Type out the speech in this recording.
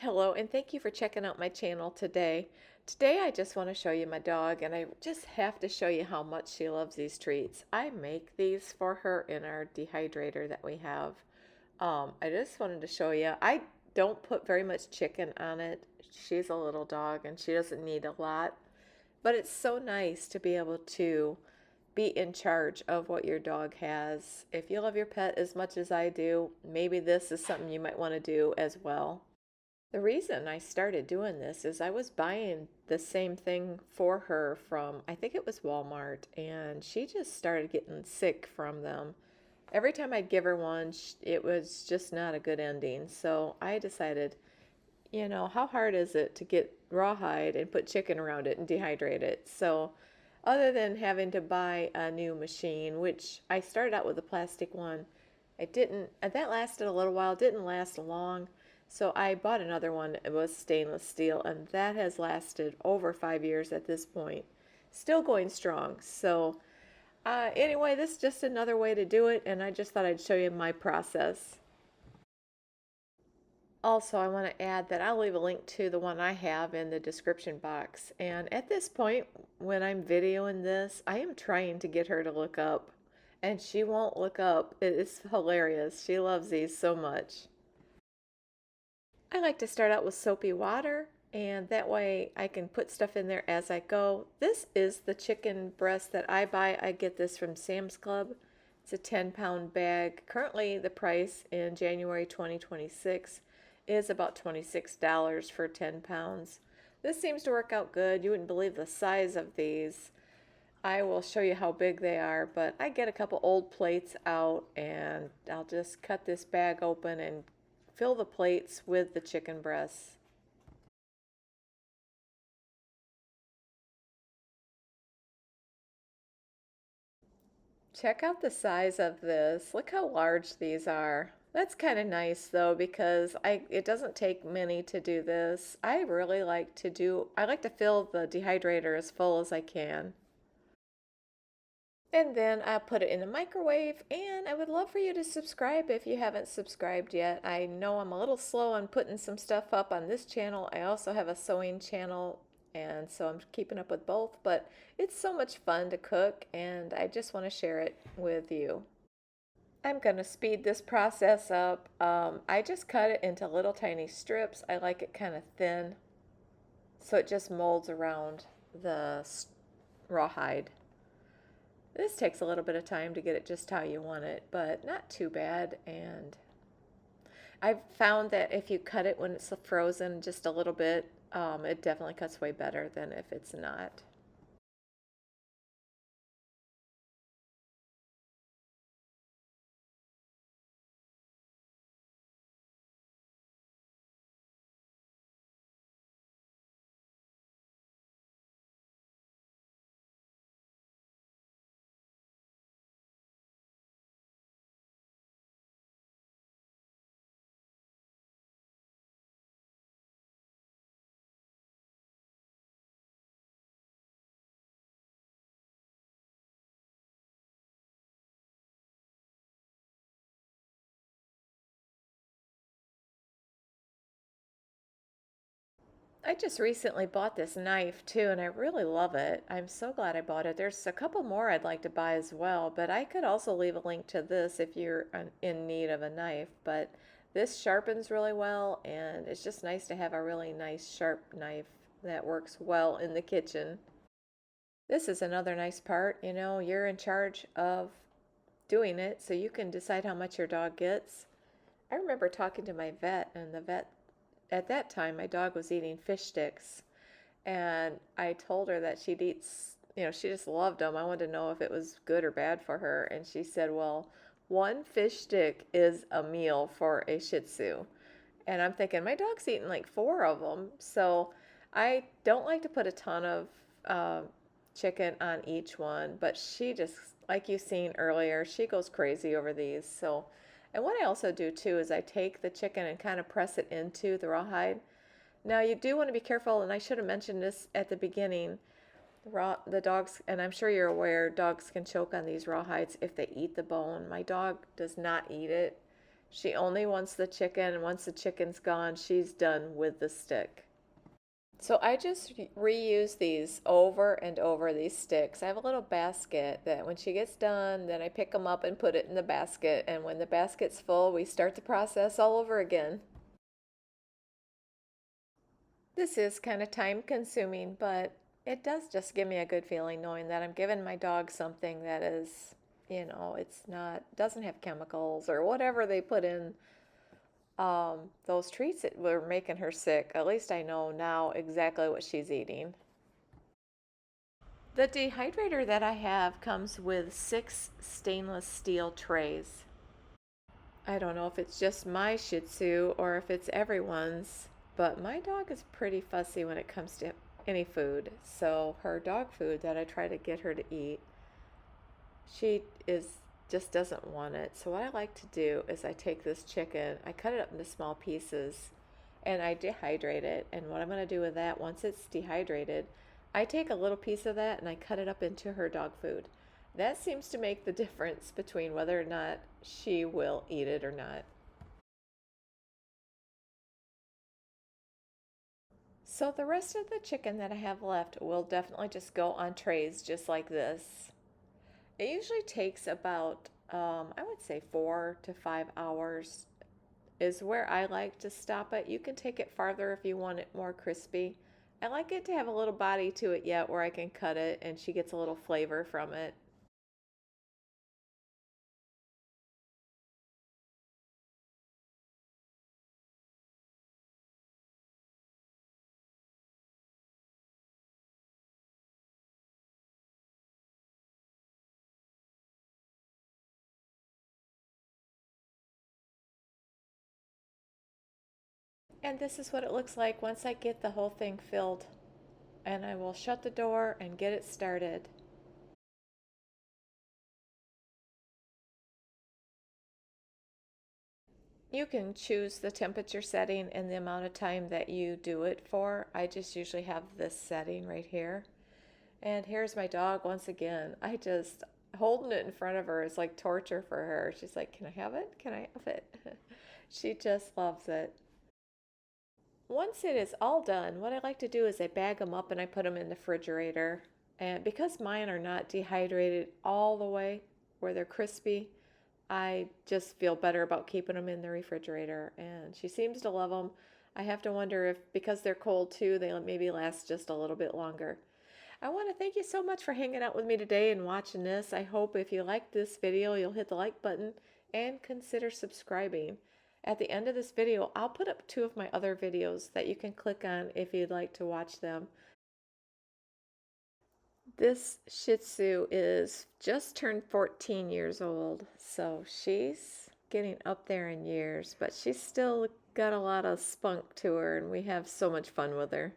Hello, and thank you for checking out my channel today. Today I just want to show you my dog, and I just have to show you how much she loves these treats. I make these for her in our dehydrator that we have. I just wanted to show you. I don't put very much chicken on it. She's a little dog and she doesn't need a lot, but it's so nice to be able to be in charge of what your dog has. If you love your pet as much as I do, maybe this is something you might want to do as well. The reason I started doing this is I was buying the same thing for her from, I think it was Walmart, and she just started getting sick from them. Every time I'd give her one, it was just not a good ending. So I decided, how hard is it to get rawhide and put chicken around it and dehydrate it? So other than having to buy a new machine, which I started out with a plastic one, that lasted a little while, didn't last long. So I bought another one. It was stainless steel, and that has lasted over 5 years at this point. Still going strong. So anyway, this is just another way to do it, and I just thought I'd show you my process. Also, I want to add that I'll leave a link to the one I have in the description box. And at this point, when I'm videoing this, I am trying to get her to look up, and she won't look up. It is hilarious. She loves these so much. I like to start out with soapy water, and that way I can put stuff in there as I go. This is the chicken breast that I buy. I get this from Sam's Club. It's a 10-pound bag. Currently, the price in January 2026 is about $26 for 10 pounds. This seems to work out good. You wouldn't believe the size of these. I will show you how big they are, but I get a couple old plates out and I'll just cut this bag open and fill the plates with the chicken breasts. Check out the size of this. Look how large these are. That's kind of nice though because it doesn't take many to do this. I like to fill the dehydrator as full as I can. And then I put it in the microwave, and I would love for you to subscribe if you haven't subscribed yet. I know I'm a little slow on putting some stuff up on this channel. I also have a sewing channel, and so I'm keeping up with both, but it's so much fun to cook, and I just want to share it with you. I'm going to speed this process up. I just cut it into little tiny strips. I like it kind of thin, so it just molds around the rawhide. This takes a little bit of time to get it just how you want it, but not too bad. And I've found that if you cut it when it's frozen just a little bit, it definitely cuts way better than if it's not. I just recently bought this knife too, and I really love it. I'm so glad I bought it. There's a couple more I'd like to buy as well, but I could also leave a link to this if you're in need of a knife. But this sharpens really well, and it's just nice to have a really nice sharp knife that works well in the kitchen. This is another nice part, you're in charge of doing it, so you can decide how much your dog gets. I remember talking to my vet, and the vet, at that time, my dog was eating fish sticks, and I told her that she'd eat, she just loved them. I wanted to know if it was good or bad for her, and she said, well, one fish stick is a meal for a Shih Tzu. And I'm thinking, my dog's eating like four of them, so I don't like to put a ton of uh, chicken on each one, but she just, like you seen earlier, she goes crazy over these. So, and what I also do too is I take the chicken and kind of press it into the rawhide. Now you do want to be careful, and I should have mentioned this at the beginning. The dogs, and I'm sure you're aware, dogs can choke on these rawhides if they eat the bone. My dog does not eat it. She only wants the chicken, and once the chicken's gone, she's done with the stick. So I just reuse these over and over, these sticks. I have a little basket that when she gets done, then I pick them up and put it in the basket. And when the basket's full, we start the process all over again. This is kind of time consuming, but it does just give me a good feeling knowing that I'm giving my dog something that is, it's not, doesn't have chemicals or whatever they put in those treats that were making her sick. At least I know now exactly what she's eating. The dehydrator that I have comes with 6 stainless steel trays. I don't know if it's just my Shih Tzu or if it's everyone's, but my dog is pretty fussy when it comes to any food. So her dog food that I try to get her to eat, she is just doesn't want it. So what I like to do is I take this chicken, I cut it up into small pieces, and I dehydrate it. And what I'm going to do with that, once it's dehydrated, I take a little piece of that and I cut it up into her dog food. That seems to make the difference between whether or not she will eat it or not. So the rest of the chicken that I have left will definitely just go on trays just like this. It usually takes about, I would say 4 to 5 hours is where I like to stop it. You can take it farther if you want it more crispy. I like it to have a little body to it yet where I can cut it and she gets a little flavor from it. And this is what it looks like once I get the whole thing filled. And I will shut the door and get it started. You can choose the temperature setting and the amount of time that you do it for. I just usually have this setting right here. And here's my dog once again. I just holding it in front of her is like torture for her. She's like, "Can I have it? Can I have it?" She just loves it. Once it is all done, what I like to do is I bag them up and I put them in the refrigerator. And because mine are not dehydrated all the way where they're crispy, I just feel better about keeping them in the refrigerator. And she seems to love them. I have to wonder if because they're cold too, they maybe last just a little bit longer. I want to thank you so much for hanging out with me today and watching this. I hope if you like this video, you'll hit the like button and consider subscribing. At the end of this video, I'll put up 2 of my other videos that you can click on if you'd like to watch them. This Shih Tzu is just turned 14 years old, so she's getting up there in years, but she's still got a lot of spunk to her, and we have so much fun with her.